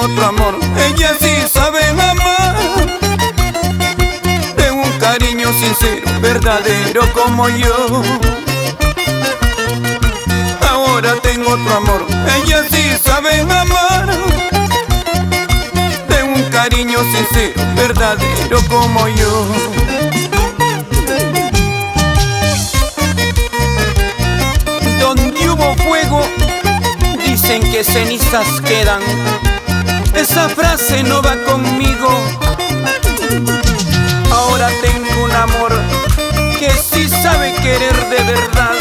otro amor, ella sí sabe amar. De un cariño sincero, verdadero como yo. Ahora tengo otro amor, ella sí sabe amar. De un cariño sincero, verdadero como yo. Donde hubo fuego, dicen que cenizas quedan. Esa frase no va conmigo. Ahora tengo un amor que sí sabe querer de verdad.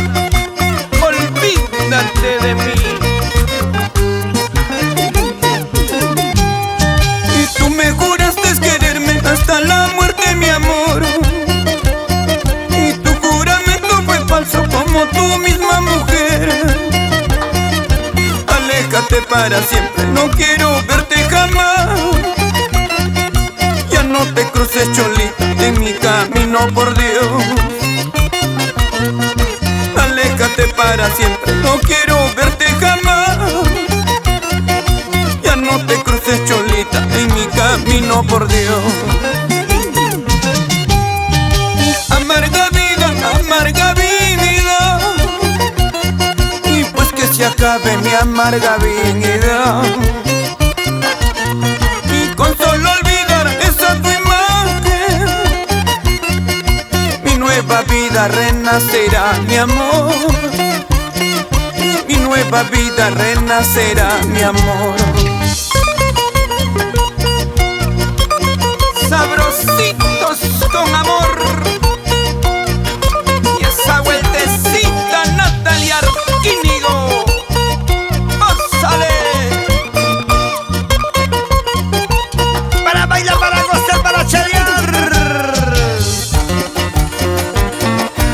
Olvídate de mí. Y tú me juraste quererme hasta la muerte, mi amor. Y tu juramento fue falso como tú misma, mujer. Aléjate para siempre, no quiero verte jamás. Ya no te cruces, cholita, en mi camino, por Dios. Aléjate para siempre, no quiero verte jamás. Ya no te cruces, cholita, en mi camino, por Dios. Amarga vida, y pues que se acabe mi amarga vida. Y con solo olvidar esa tu imagen, mi nueva vida renacerá, mi amor. Mi nueva vida renacerá, mi amor. Sabrositos con amor. Y esa vueltecita, Natalia Arquínigo. ¡Pásale! Para bailar, para gozar, para chalear.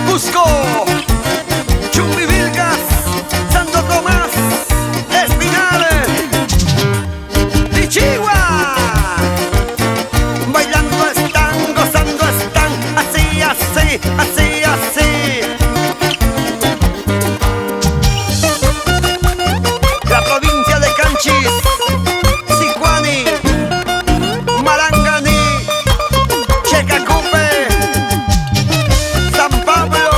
Cusco, Chumbivilcas, Santo Tomás, Espinal y Chihuahua. Bailando están, gozando están, así, así, así, así. La provincia de Canchis, Sicuani, Marangani, Checacupe, San Pablo.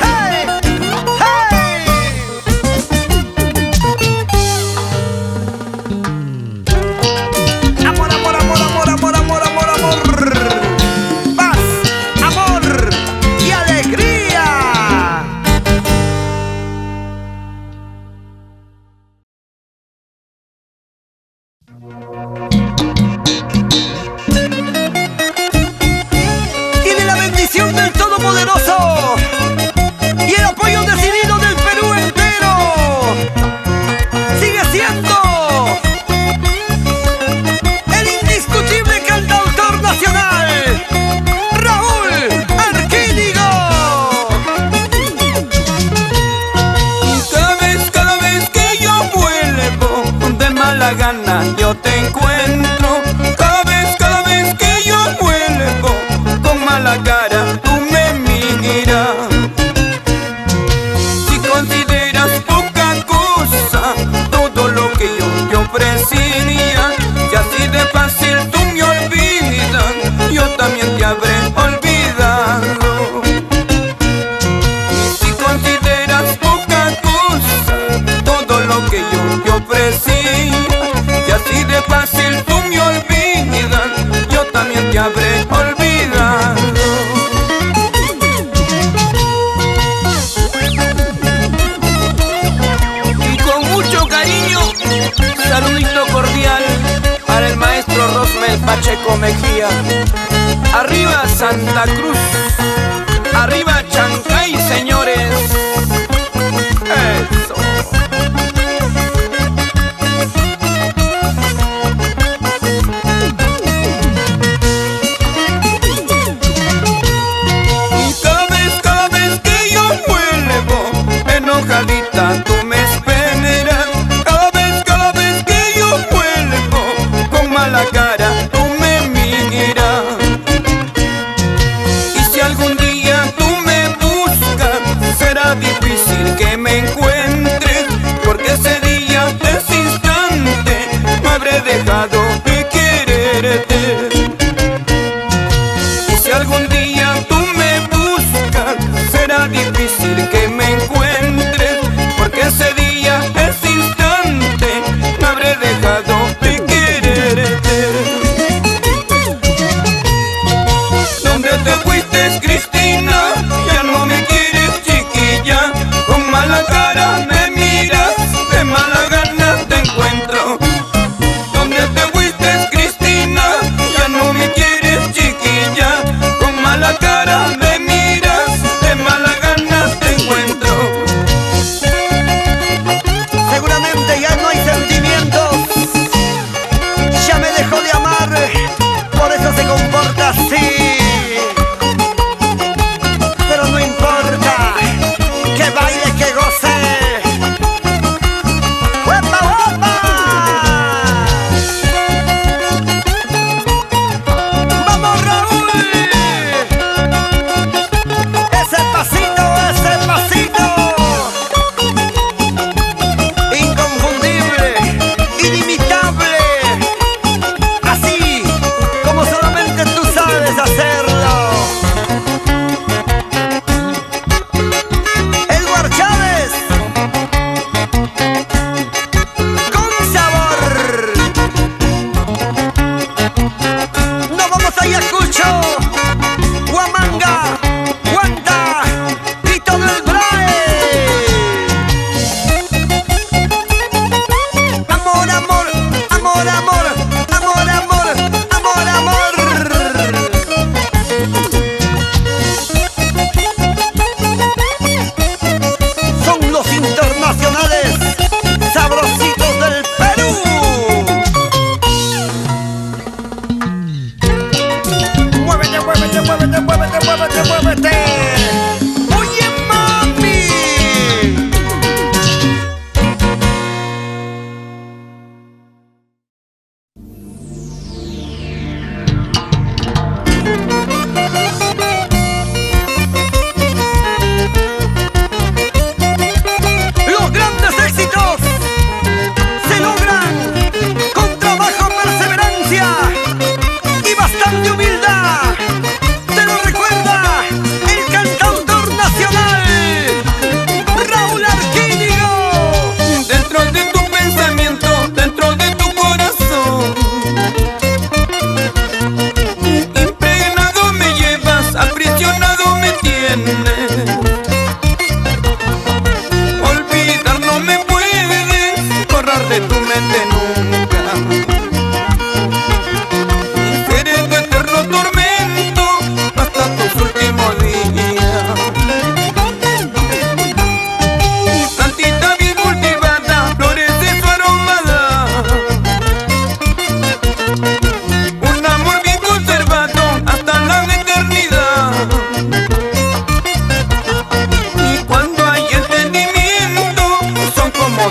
¡Hey! ¡Hey! Amor, amor, amor, amor, amor, amor, amor, amor. Paz, amor y alegría. Tiene la bendición del Todopoderoso y el apoyo decidido del Perú entero. Sigue siendo el indiscutible cantautor nacional, Raúl Arquínigo. Cada vez que yo vuelvo de mala gana, yo te encuentro. Cada vez que yo vuelvo con mala cara, tú me miras. Si consideras poca cosa todo lo que yo te ofrecía, y así de fácil tú me olvidas, yo también te habré olvidado. Y si consideras poca cosa todo lo que yo te ofrecía, y así de fácil tú me olvidas, yo también te habré olvidado. Y con mucho cariño, saludito cordial para el maestro Rosmel Pacheco Mejía. Arriba Santa Cruz, arriba Chancay, señores. Eso. Y cada vez que yo vuelvo enojadita, tú me esperas. Cada vez que yo vuelvo con mala cara, tú me miras. Y si algún día tú me buscas, será difícil que me encuentres, porque ese día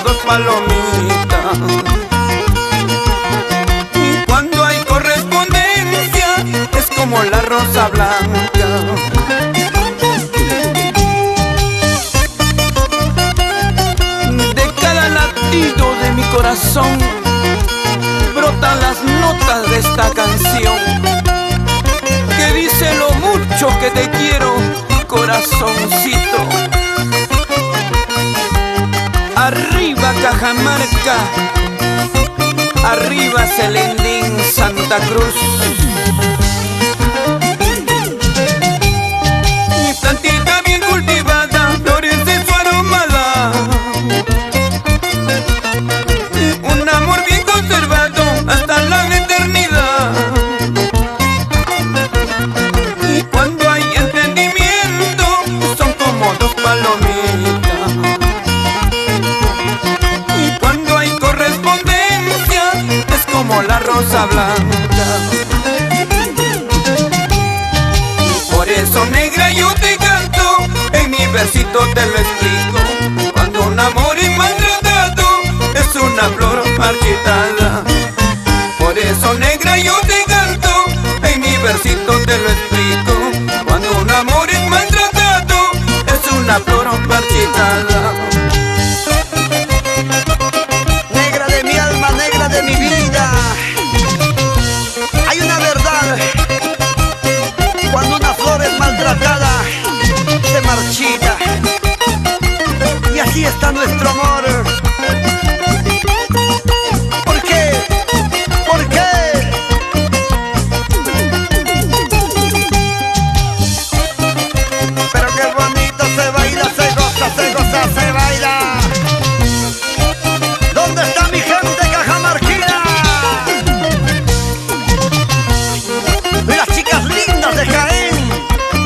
dos palomitas. Y cuando hay correspondencia es como la rosa blanca. De cada latido de mi corazón brotan las notas de esta canción que dice lo mucho que te quiero, corazoncito. Arriba Cajamarca, arriba Celendín, Santa Cruz. Mi plantita bien cultivada, flores de su aromada, un amor bien conservado hasta la eternidad. Y cuando hay entendimiento son como dos palomitas. Y cuando hay correspondencia es como la rosa blanca. Por eso, negra, yo te canto, en mi versito te lo explico. Cuando un amor es maltratado es una flor marchitada. Por eso, negra, yo te canto, en mi versito te lo explico. Cuando un amor es maltratado es una flor marchitada. Negra de mi alma, negra de mi vida, hay una verdad: cuando una flor es maltratada se marchita. Y así está nuestro amor. ¿Por qué? ¿Por qué? Pero qué bonito se baila, se goza, se baila. ¿Dónde está mi gente cajamarquina? Las chicas lindas de Jaén,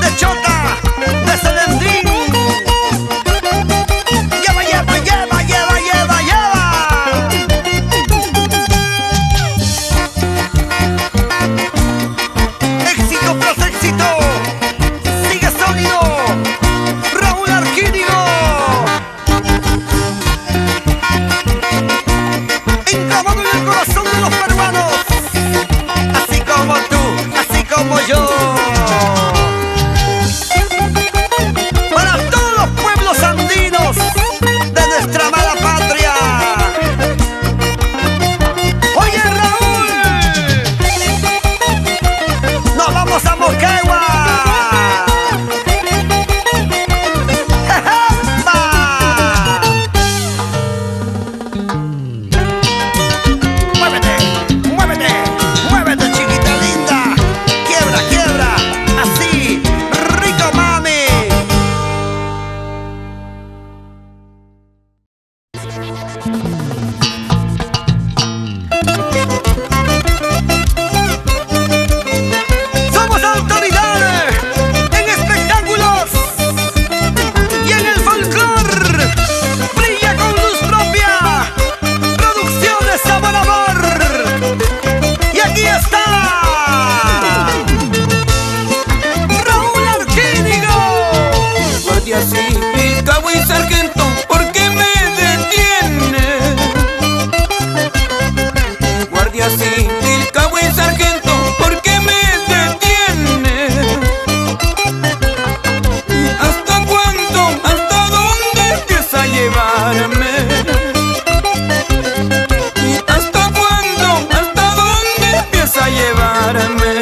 de Chota, de Celendín. Lleva, lleva, lleva, lleva, lleva, lleva. Éxito tras éxito, sigue sólido Raúl Arquídigo, enclavado en el corazón de los peruanos, así como tú, así como yo. Para todos los pueblos andinos de nuestra amada patria. Oye, Raúl, nos vamos a Moquegua. ¡Epa! Muévete, muévete, muévete, chiquita linda. Quiebra, quiebra, así, rico mami. Somos autoridad en espectáculos y en el folclor. Brilla con luz propia. Producciones Sabor Amor. Y aquí está Raúl Arquídigo. Guardia civil, cabo y sargento, ¿por qué me detiene? Guardia civil, cabo y sargento, ¿por qué me detiene? ¿Hasta cuándo? ¿Hasta dónde empieza a llevarme? ¿Hasta cuándo? ¿Hasta dónde empieza a llevarme?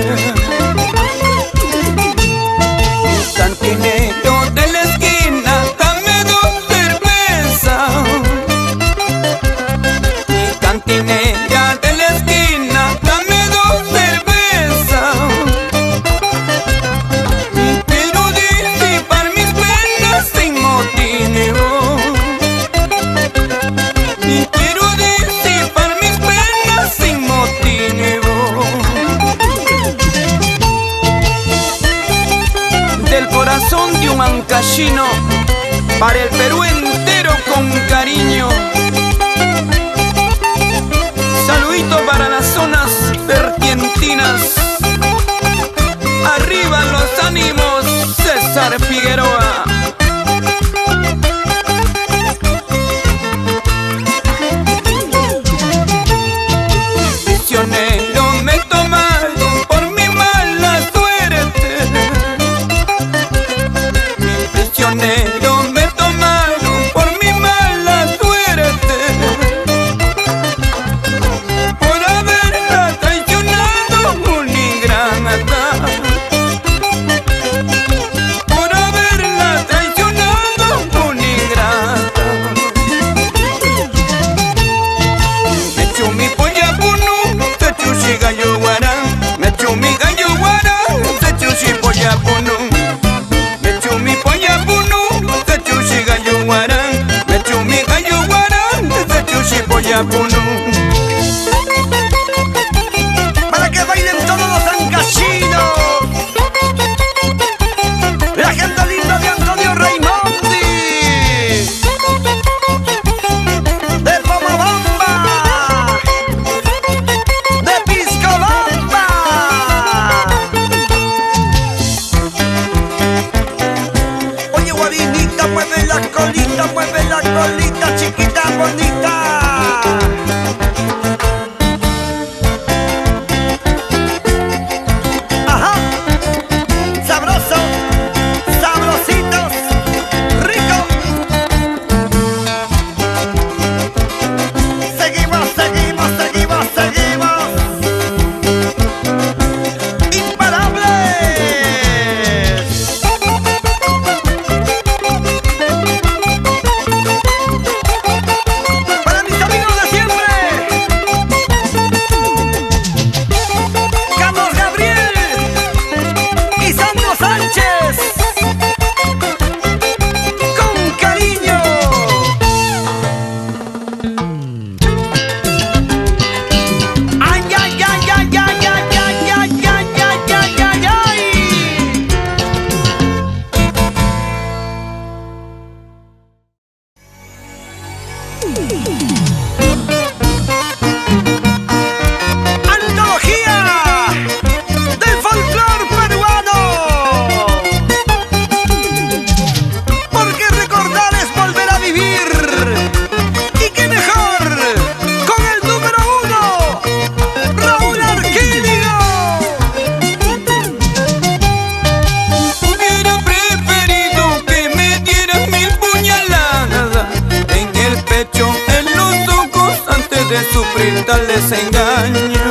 Cantinero de la esquina, dame dos cervezas. Cantinera de la esquina, dame dos cervezas. Quiero disipar mis penas sin motivo. Quiero disipar mis penas sin motivo. Del corazón de un ancashino para el Perú entero con cariño. Saludito para las zonas vertientinas. Arriba los ánimos, César Figueroa. Guayapunú. Para que bailen todos los ancachinos, la gente linda de Antonio Raimondi, de Pomabamba, de Piscobamba. Oye, guarinita, mueve la colita, chiquita bonita. Antología del folclor peruano, porque recordar es volver a vivir, y qué mejor con el número 1, Raúl Arquínigo. Hubiera preferido que me dieras 1000 puñaladas en el pecho, en los ojos, antes de sufrir tal desengaño.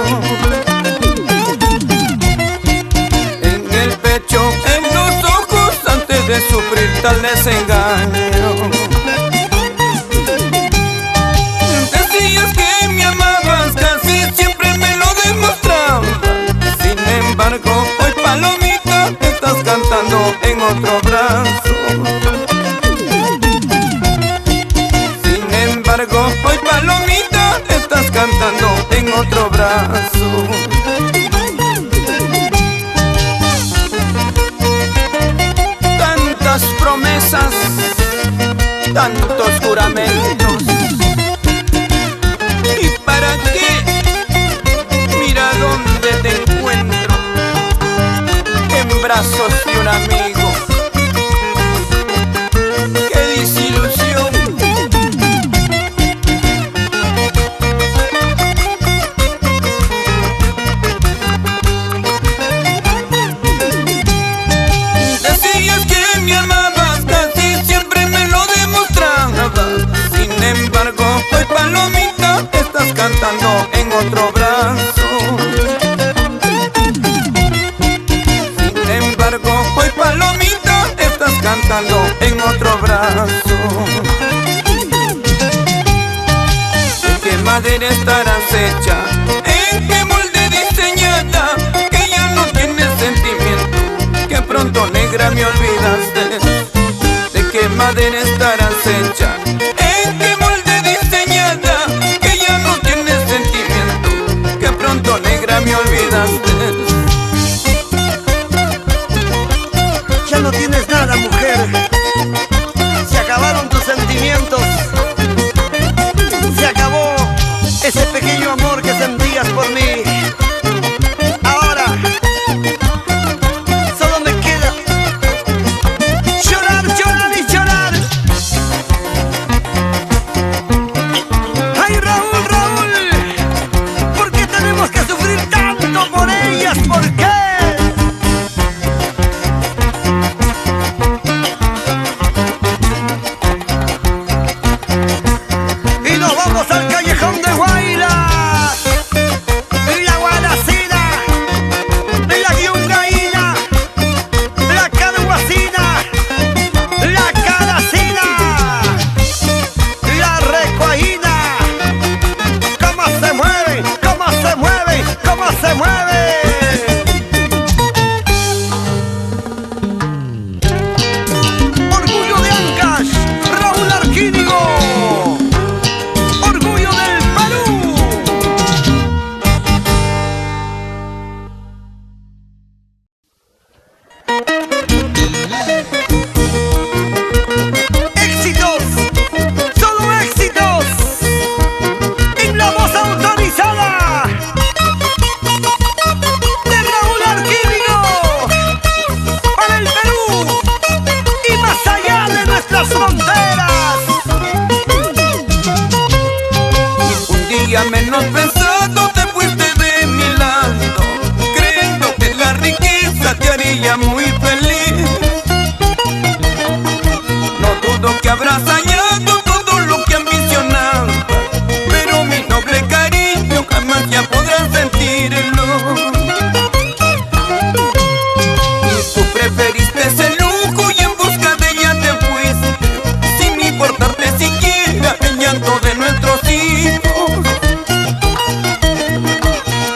En el pecho, en los ojos, antes de sufrir tal desengaño. Decías que me amabas, casi siempre me lo demostrabas. Sin embargo, hoy palomita, estás cantando en otro brazo. Sin embargo, hoy palomita, estás cantando en otro brazo. Tantas promesas, tantos juramentos, ¿y para qué? Mira dónde te encuentro, en brazos de un amigo. ¡Qué desilusión! Decías que me amabas, casi siempre me lo demostrabas. Sin embargo, hoy palomita, estás cantando en otro brazo. Sin embargo, hoy palomita, estás cantando en otro brazo. ¿En qué madera estarás hecha? ¿En qué molde diseñada? Que ya no tienes sentimiento, que pronto negra me olvidaste. ¿De qué madera estarás hecha? ¿En qué molde diseñada? Que ya no tienes sentimiento, que pronto negra me olvidaste. Ya no tienes nada, mujer. Se acabaron tus sentimientos. Se acabó ese pequeño amor que sentías por mí. Ahora solo me queda yo. menos pensado te fuiste de mi lado, creyendo que la riqueza te haría muy feliz. No dudo que habrás dañado todo lo que ambicionaba, pero mi noble cariño jamás ya podrás sentirlo. Tú preferiste ese lujo y en busca de ella te fuiste, sin importarte siquiera el llanto de nuestros hijos.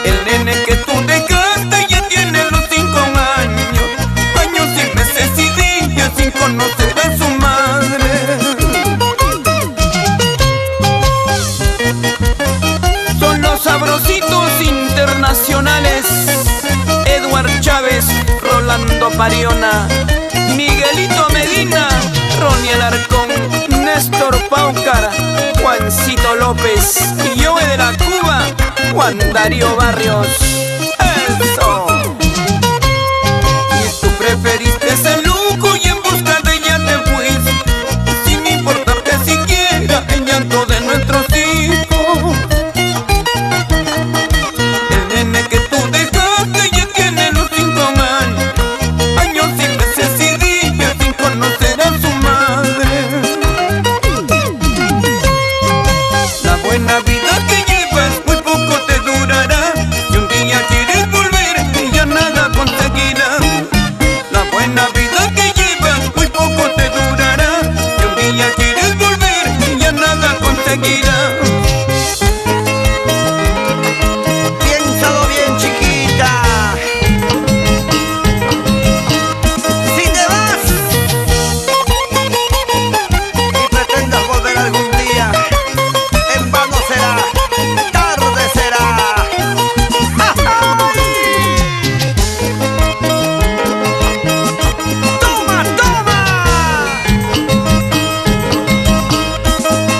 El nene que tú dejaste ya tiene los 5 años, años y meses y días sin conocer a su madre. Son los sabrositos internacionales: Edward Chávez, Rolando Pariona, Miguelito Medina, Ronnie Alarcón, Néstor Paucar, Juancito López y Joe de la Cuba, Juan Darío Barrios. ¡Eso! Y tú preferiste ese lujo y en busca de ella te fuiste, sin importarte siquiera el llanto de nuestros hijos. El nene que tú dejaste ya tiene los 5 años, años y meses y días sin conocer a su madre. La buena vida que llevas muy poco te durará, y un día quieres volver y ya nada conseguirás. La buena vida que llevas muy poco te durará, y un día quieres volver y ya nada conseguirás. Piénsalo bien, chiquita. Si te vas y pretendas volver algún día, en vano será, tarde será. ¡Toma, toma!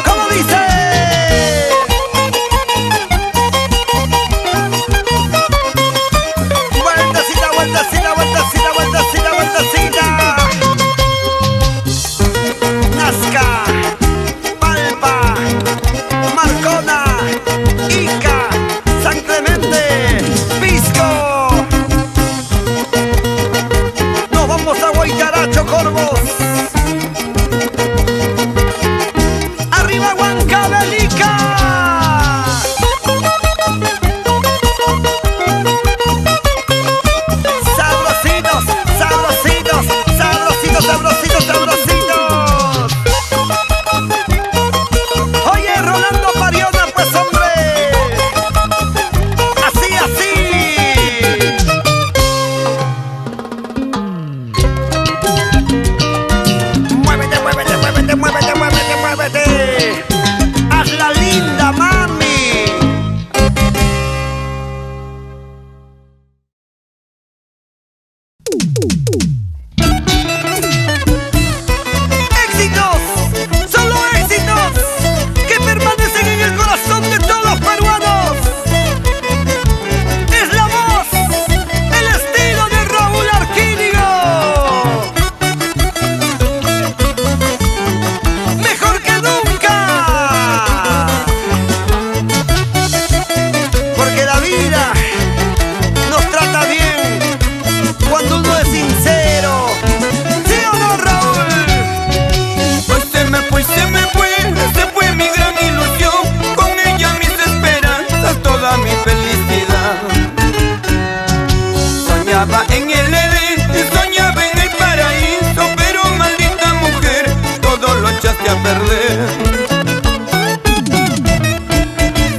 ¿Cómo dice? Vueltecita, vueltecita, vueltecita, vueltecita, vueltecita. Nazca, Palpa, Marcona, Ica, San Clemente, Pisco. Nos vamos a Guaycaracho, Corvos. Arriba Huancavelica. Sabrositos, sabrositos, sabrositos, sabrositos, sabrositos. Oye, Rolando Pariona, pues hombre, así, así. Muévete, muévete, muévete, muévete, muévete, muévete. Hazla linda, mami. Éxitos, solo éxitos, que permanecen en el corazón de todos los peruanos. Es la voz, el estilo de Raúl Arquínigo. Mejor que nunca. Porque la vida nos trata bien cuando uno es sincero. ¿Sí o no, Raúl? Pues se fue mi gran ilusión, con ella mis esperanzas, toda mi felicidad. Soñaba en el Edén, soñaba en el paraíso, pero maldita mujer, todo lo echaste a perder.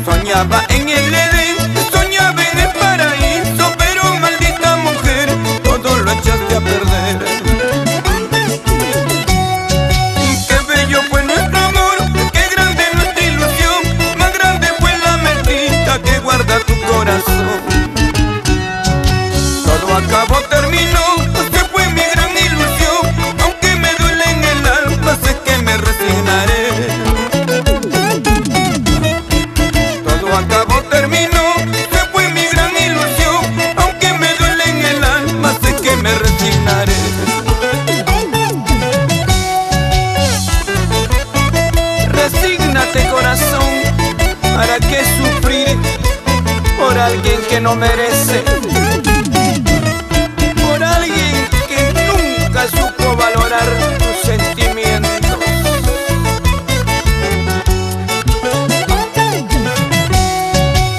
Soñaba en el Edén, soñaba en el paraíso, pero maldita mujer, todo lo echaste a perder. Qué bello fue nuestro amor, qué grande nuestra ilusión, más grande fue la mentira que guarda tu corazón. Todo acabó, terminó, se fue mi gran ilusión, aunque me duele en el alma, sé que me resignaré. Todo acabó, terminó, se fue mi gran ilusión, aunque me duele en el alma, sé que me resignaré. Resígnate, corazón, ¿para qué sufrir no merece, por alguien que nunca supo valorar tus sentimientos.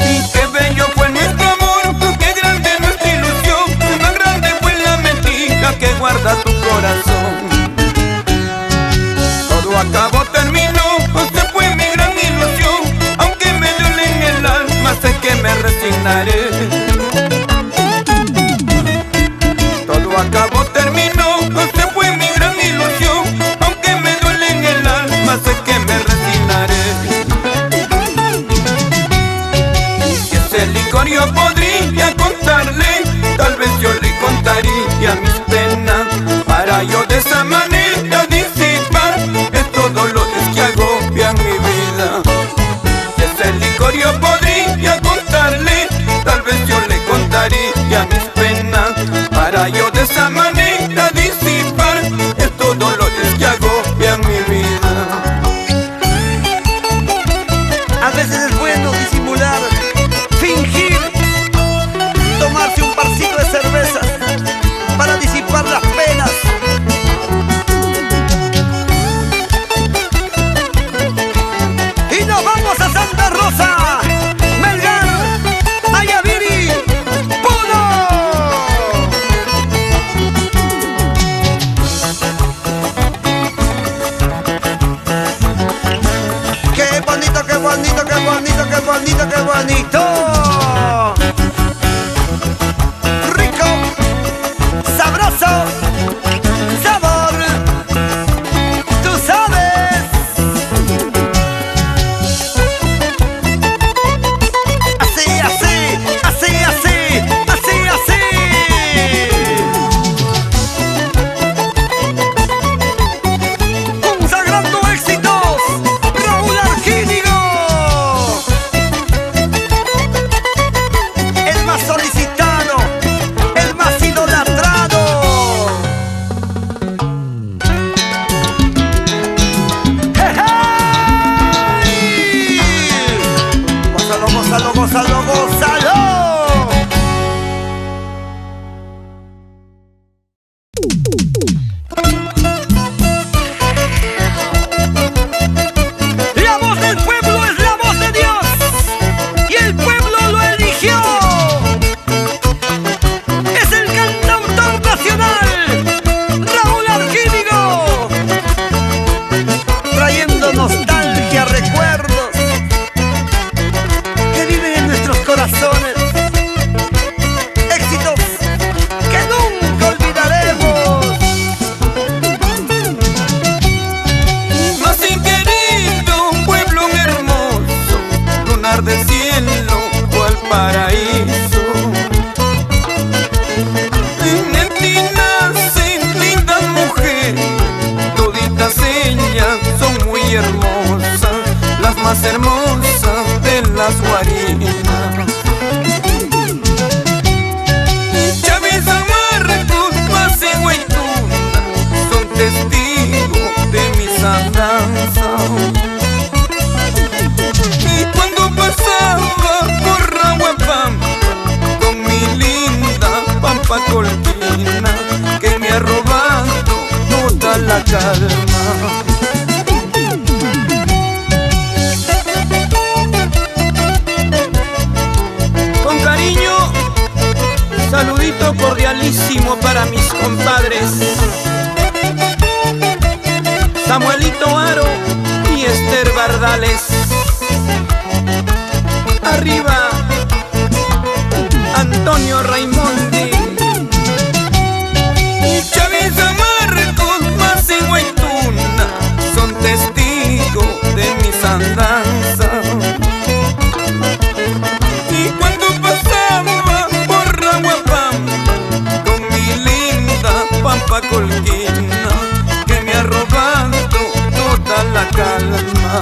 Y qué bello fue nuestro amor, qué grande nuestra ilusión, más grande fue la mentira que guarda tu corazón. Todo acabó, terminó, se fue mi gran ilusión, aunque me duele en el alma, sé que me resignaré. Todo acabó, terminó, se fue mi gran ilusión, aunque me duele en el alma, sé que me resignaré. Si ese licor yo podría contarle, tal vez yo le contaría mis penas, para yo de esa manera disipar estos dolores que agobian mi vida. Si ese licor yo podría contarle, tal vez yo le contaría mis penas, para yo de esa manera disipar estos dolores que agobian mi vida. A veces es bueno disimular, fingir, tomarse un parcito de cerveza para disipar las penas. Y nos vamos a Santa Rosa, Melgar, Ayaviri, Puno. Qué bonito, qué bonito, qué bonito, qué bonito, qué bonito. Rico, sabroso, sabor, tú sabes. Así, así, así, así, así, así. Consagrando éxitos, Raúl Arquínigo, el más solicitado, el más idolatrado. ¡Hey! Gózalo, gózalo, gózalo, gózalo. La voz del pueblo es la voz de Dios y el pueblo lo eligió. Es el cantautor nacional Raúl Arquínigo, trayendo nostalgia, recuerdos que viven en nuestros corazones, éxitos que nunca olvidaremos. Más querido, pueblo hermoso, lunar del cielo o al paraíso. En ti nacen lindas mujeres, toditas ellas son muy hermosas, las más hermosas de las guarinas. Chavisa, Marcos, Macegua y Tuna son testigos de mis andanzas. Y cuando pasaba por Rahuapampa con mi linda pampa colquina, que me ha robado toda la calma. Con cariño, saludito cordialísimo para mis compadres Samuelito Aro y Esther Bardales. Arriba, Antonio Raimondi. Chavisa, Marcos, Macegua y Tuna son testigos de mis andanzas. Y cuando pasaba por Rahuapampa con mi linda pampa colquina, que me ha robado toda la calma.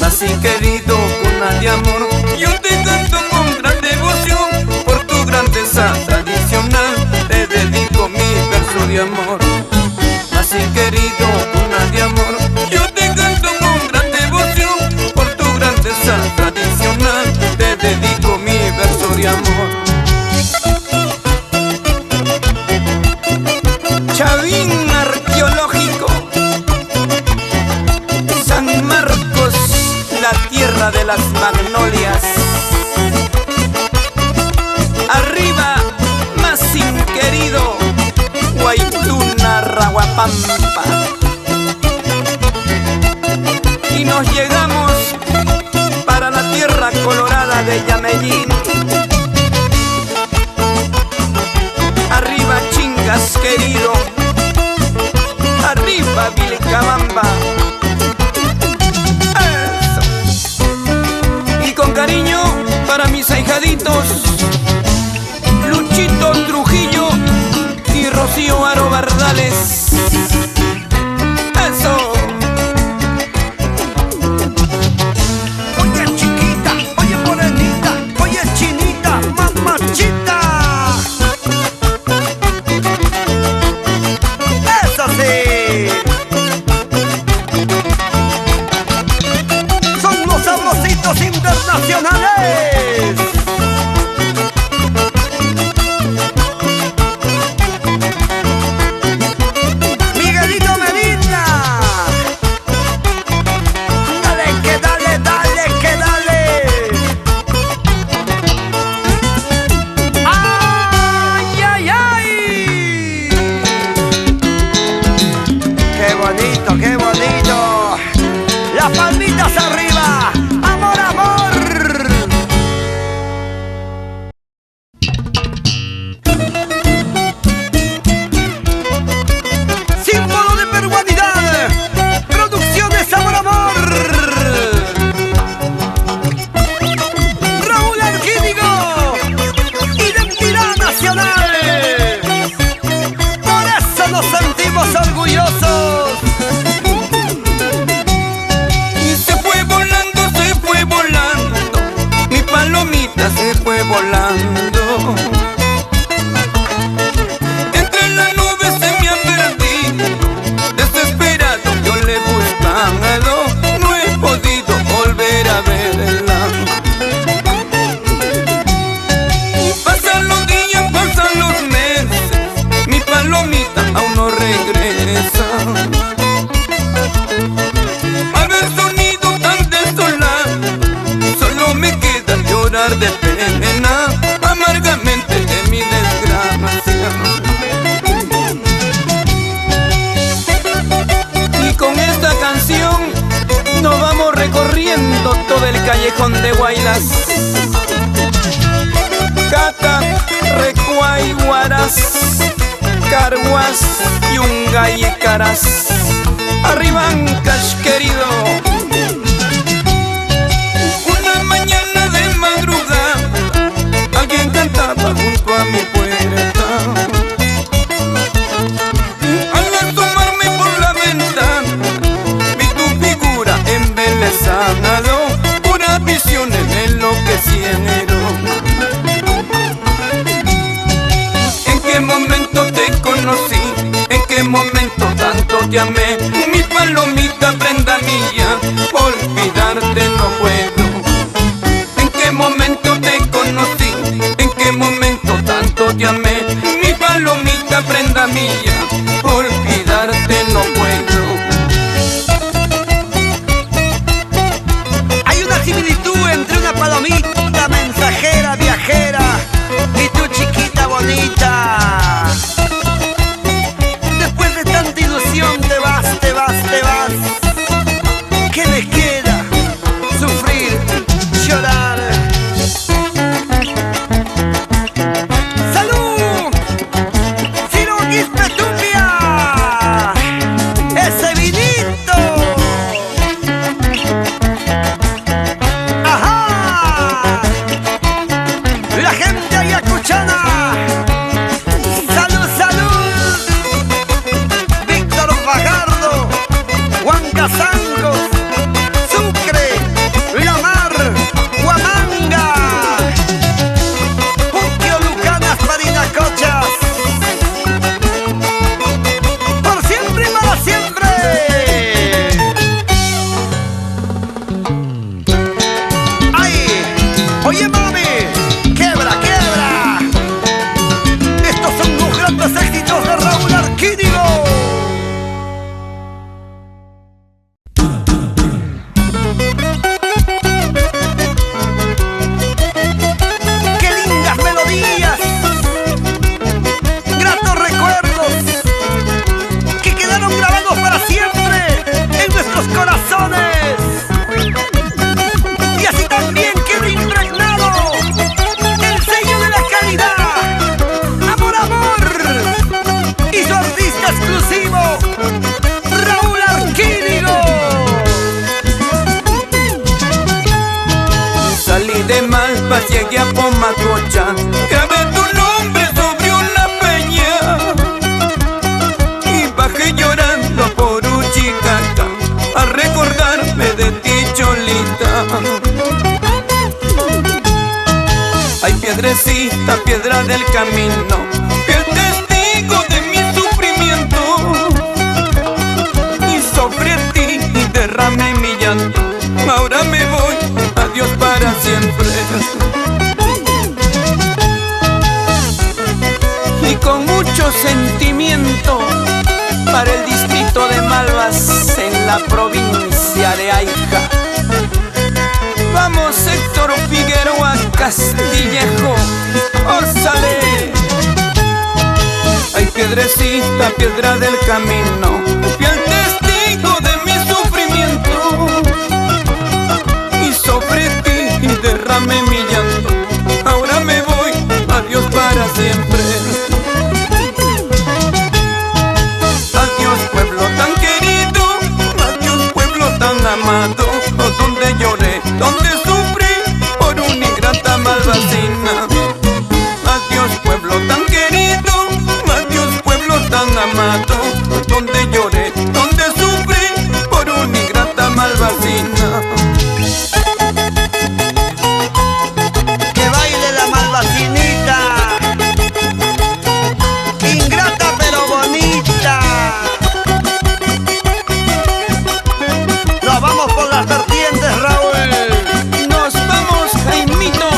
Nací querido, cuna de amor, yo te canto con gran devoción, por tu grandeza tradicional te dedico mi verso de amor. Nací querido, cuna de amor, yo te canto con gran devoción, por tu grandeza tradicional las magnolias. Arriba, más querido, Guaytuna, Raguapampa. Y nos llegamos para la tierra colorada de Yamellín. Arriba, Chingas, querido. Arriba, Vilcabamba. Eso. Y con cariño para mis ahijaditos Luchito Trujillo y Rocío Aro Bardales. Eso. Oye chiquita, oye morenita, oye chinita, mamachita. Eso sí. Son los sabrositos internacionales. Miguelito Medina. Dale, que dale, dale, que dale. ¡Ay, ay, ay! ¡Qué bonito, qué bonito! Las palmitas arriba. ¡Amor, amor! Símbolo de peruanidad. Producciones Amor, amor. Raúl Arquídigo. Identidad nacional. Por eso nos sentimos orgullosos. Y se fue volando, mi palomita se fue volando. Entre las nubes se me ha perdido, desesperado yo le he buscado, no he podido volver a verla. Pasan los días, pasan los meses, mi palomita aún no regresa. Al ver sonido tan desolado, solo me queda llorar de pena, amargamente de mi desgracia. Y con esta canción nos vamos recorriendo todo el callejón de Guaylas. Cata, Recuay, Huaraz, Carguas, Yungay y Caras. Arriba Ancash, querido. Una mañana de madrugada alguien cantaba junto a mi puerta. Al asomarme por la ventana vi tu figura embelesada, puras visiones me enloquecieron. ¿En qué momento te conocí? ¿En qué momento tanto te amé? Mi palomita, prenda mía, olvidarte no puedo. ¿En qué momento te conocí? ¿En qué momento tanto te amé? Mi palomita, prenda mía, olvidarte no puedo. Hay una similitud entre una palomita mensajera, viajera y tu chiquita bonita. Después de tanta ilusión te vas, te vas, te vas. ¿Qué les queda? Sufrir, llorar. ¡Salud! ¡Ciro Guispetumbia! ¡Ese vinito! ¡Ajá! La gente ayacuchana. ¡Salud, salud! Víctor Fajardo, Huancazangos, Sucre, La Mar, Huamanga, Puquio, Lucanas, Parinacochas. Por siempre y para siempre. ¡Ay! Oye, mami, quiebra, quiebra. Estos son los grandes éxitos de Raúl Arquídigo. llegué a Pomacocha, grabé tu nombre sobre una peña y bajé llorando por Uchicaca a recordarme de ti, Cholita. Ay, piedrecita, piedra del camino, fiel testigo de mi sufrimiento, y sobre ti derramé mi llanto. Ahora me voy, adiós para siempre. Y con mucho sentimiento para el distrito de Malvas en la provincia de Ayca. Vamos, Héctor Figueroa Castillejo, ¡ósale! Ay, piedrecita, piedra del camino, fiel testigo de mi sufrimiento, y sobre ti derramé mi llanto. Ahora me voy, adiós para siempre. Adiós, pueblo tan querido, adiós, pueblo tan amado, donde lloré, donde sufrí por una ingrata malvacina. Adiós, pueblo tan querido, adiós, pueblo tan amado, donde lloré, donde sufrí por una ingrata malvacina. Que baile la malvacinita, ingrata pero bonita. Nos vamos por las vertientes, Raúl. Nos vamos, Jaimito,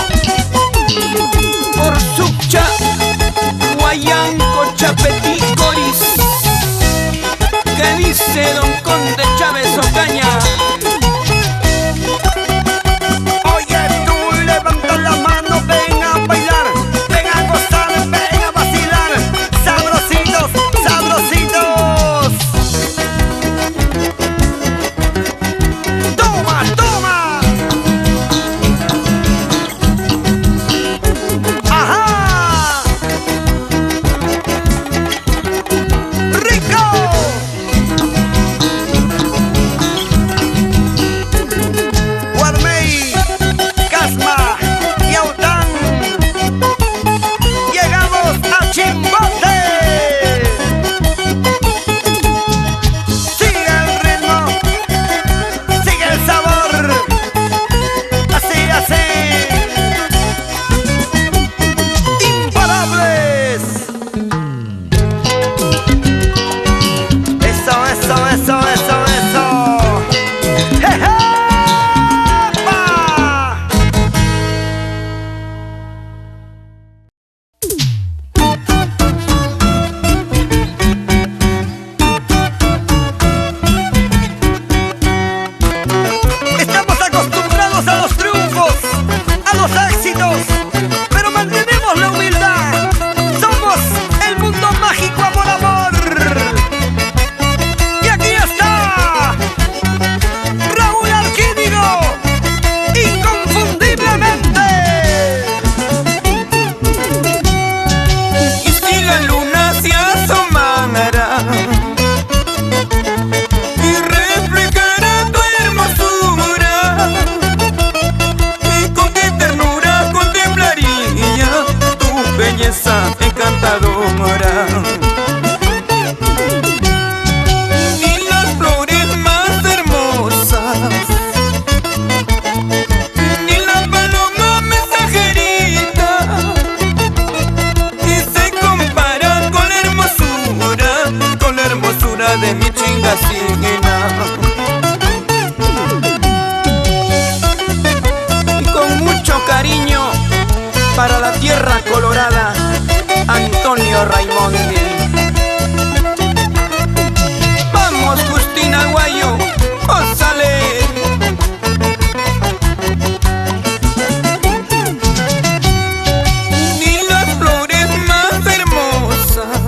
por Succha, Guayanco, Chapetí, Coris. ¿Qué dice don Conde Chávez Ocaña? Oye, tú levanta la mano, ven a bailar, ven a gozar, ven a vacilar. Sabrositos, sabrositos. Toma, toma. Ajá. Rico. Guarmey, Casma y Aután. Llegamos a Chimbote. Sigue el ritmo, sigue el sabor. Así, así. Imparables. Eso, eso, eso, eso, eso. ¡Jeje! Estamos acostumbrados a los triunfos, a los éxitos, pero mantenemos la humildad. Somos el mundo mágico Amor Amor. Y aquí está Raúl Arquídigo, inconfundiblemente. Y si la luna se asomara y reflejará tu hermosura, y con qué ternura contemplaría tu belleza encantadora. Ni las flores más hermosas, ni la paloma mensajerita, y se compara con la hermosura de mi chingacina. Y con mucho cariño para la tierra colorada, Antonio Raimondi. Vamos, Justina Guayo, ósale. Ni las flores más hermosas,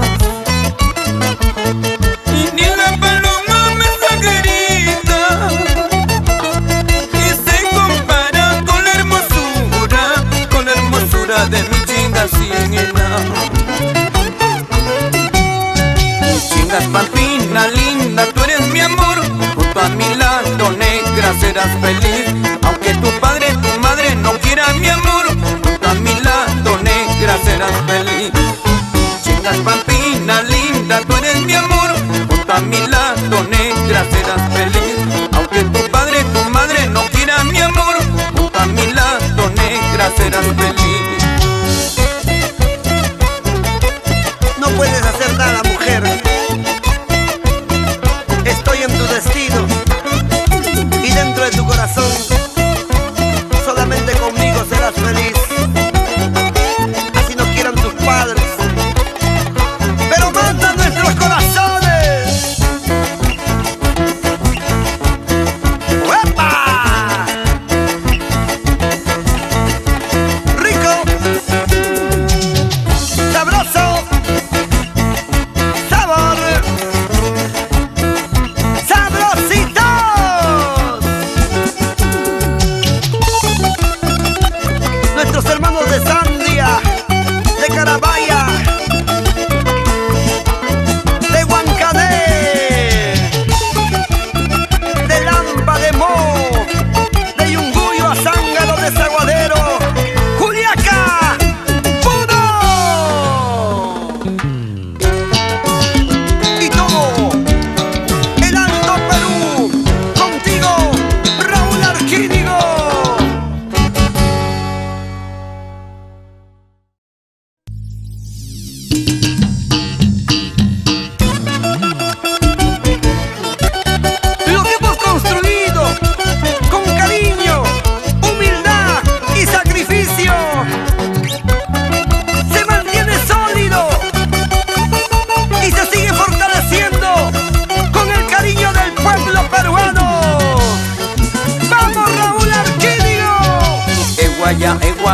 y ni la paloma mensajerita, y se compara con la hermosura de mi chingacina. Chingas Pampina linda, tú eres mi amor, junto a mi lado negra serás feliz. Aunque tu padre, tu madre no quieran mi amor,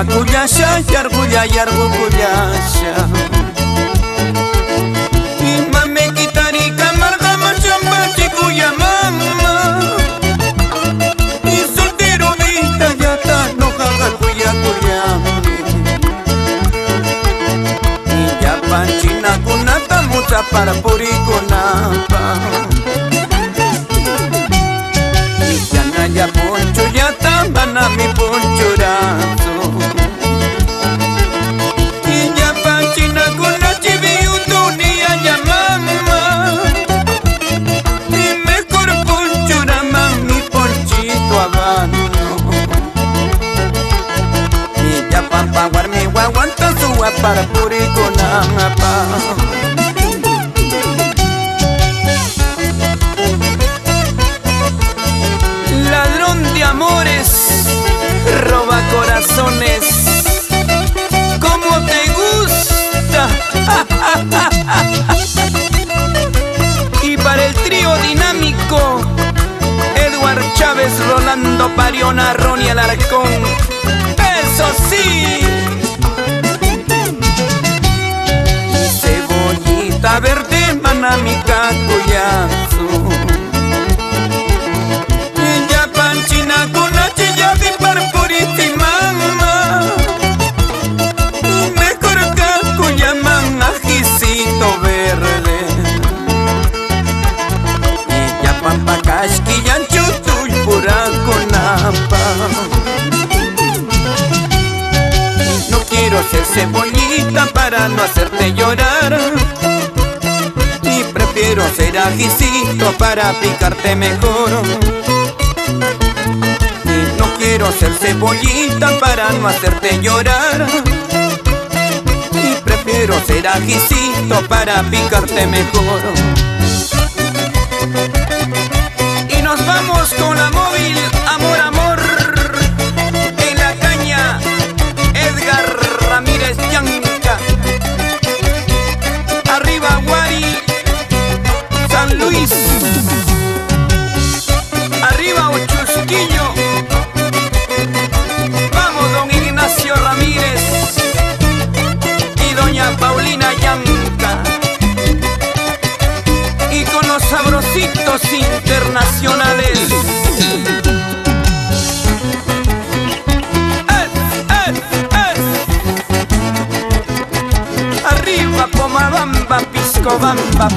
Cuyasha, yarguya, cuyasha. Y mame quitari camarga machamba chicuya mama. Y soltero vista ya está no jaga cuya. Y ya panchina kunata mucha para puriconapa. Y ya naya poncho ya tambana mi ponchorazo. Para puriconapa. Ladrón de amores, roba corazones, como te gusta. Y para el trío dinámico, Edward Chávez, Rolando Pariona, Ronnie Alarcón. Eso sí. Verde manami cacuyazo. Ya panchina con ya di parpuriti mama. Mejor cacuyaman ajicito verde. Ya pampa casquillan chutuy pura conapa. No quiero ser cebollita para no hacerte llorar. Prefiero ser ajicito para picarte mejor. Y no quiero ser cebollita para no hacerte llorar. Y prefiero ser ajicito para picarte mejor. Y nos vamos con la móvil Amor, Amor. En la caña, Edgar Ramírez Yanca. Arriba Guari, San Luis, arriba Ochusquillo, vamos don Ignacio Ramírez y doña Paulina Yanca, y con los sabrositos internacionales. Arriba Pomabamba, Piscobamba,